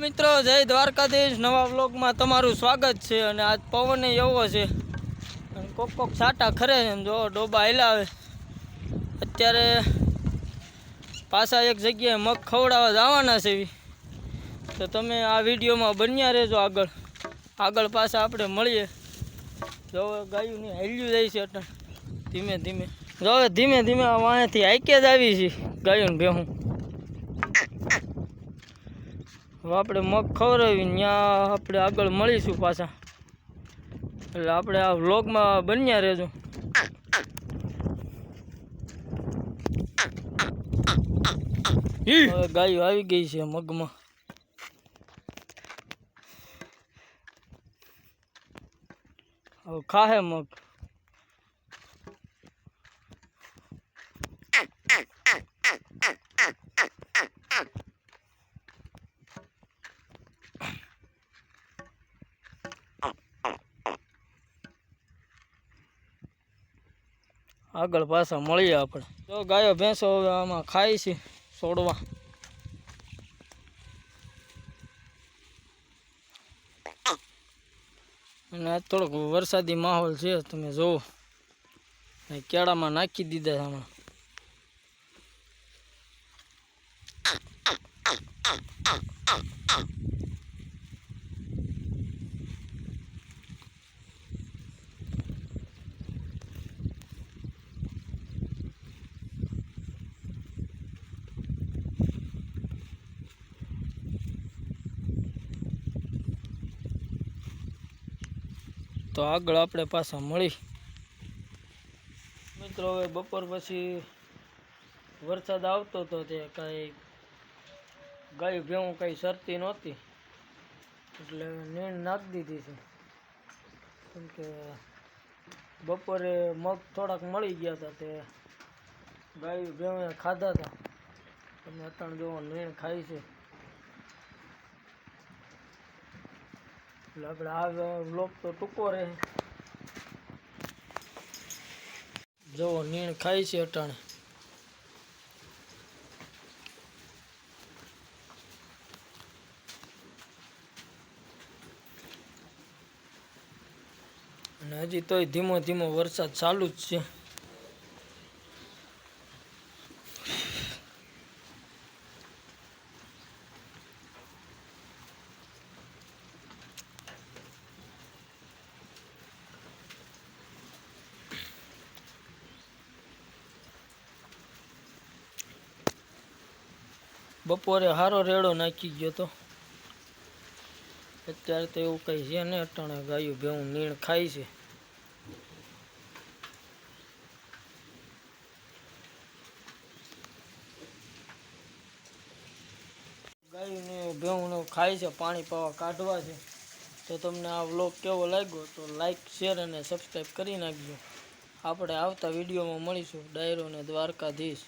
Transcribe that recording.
મિત્રો જય દ્વારકાધીશ નવા વ્લોગમાં તમારું સ્વાગત છે। અને આજ પવન એવો છે અને કોક છાંટા ખરે છે, જો ડોબા હિલાવે। અત્યારે પાછા એક જગ્યાએ મગ ખવડાવવા જવાના છે, તો તમે આ વિડીયોમાં બન્યા રહેજો। આગળ પાછા આપણે મળીએ। જો ગાયું ની હાલ્યું જાય છે એટલે ધીમે ધીમે, જો ધીમે ધીમે વાંથી હાઈકે જ આવી છે ગાયું ભેહું। હવે આપણે મગ ખવડાવી ત્યાં આપણે આગળ મળીશું પાછા, એટલે આપણે આ વ્લોગમાં બન્યા રહેજો। હવે ગાયો આવી ગઈ છે મગમાં, હવે ખાહે મગ। આગળ પાછા મળીએ આપણે। જો ગાયો ભેંસો હવે આમાં ખાય છે છોડવા, અને આજ થોડોક વરસાદી માહોલ છે, તમે જોવો કેળામાં નાખી દીધા હમણાં। તો આગળ આપણે પાછા મળી મિત્રો। હવે બપોર પછી વરસાદ આવતો હતો, તે કાંઈ ગાયું ભેવું કાંઈ સરતી નહોતી, એટલે નીણ નાખી દીધી છે। કેમ કે બપોરે મગ થોડાક મળી ગયા હતા, તે ગાયું ભેવું ખાધા હતા। તમે અત્યારે જોવો નીણ ખાય છે, એટલે આપણે આ વ્લોગ તો ટૂંકો રહે। જોવો નીણ ખાય છે અટાણે, અને હજી તોય ધીમો ધીમો વરસાદ ચાલુ જ છે। બપોરે હારો રેડો નાખી ગયો તો, અત્યારે તો એવું કઈ છે ને, અટાણે ગાયું ભેવું નીણ ખાય છે। ગાયું ને ભેવું ખાય છે, પાણી પાવા કાઢવા છે। તો તમને આ વ્લોગ કેવો લાગ્યો તો લાઈક શેર અને સબસ્ક્રાઈબ કરી નાખજો। આપણે આવતા વિડીયોમાં મળીશું। ડાયરો ને દ્વારકાધીશ।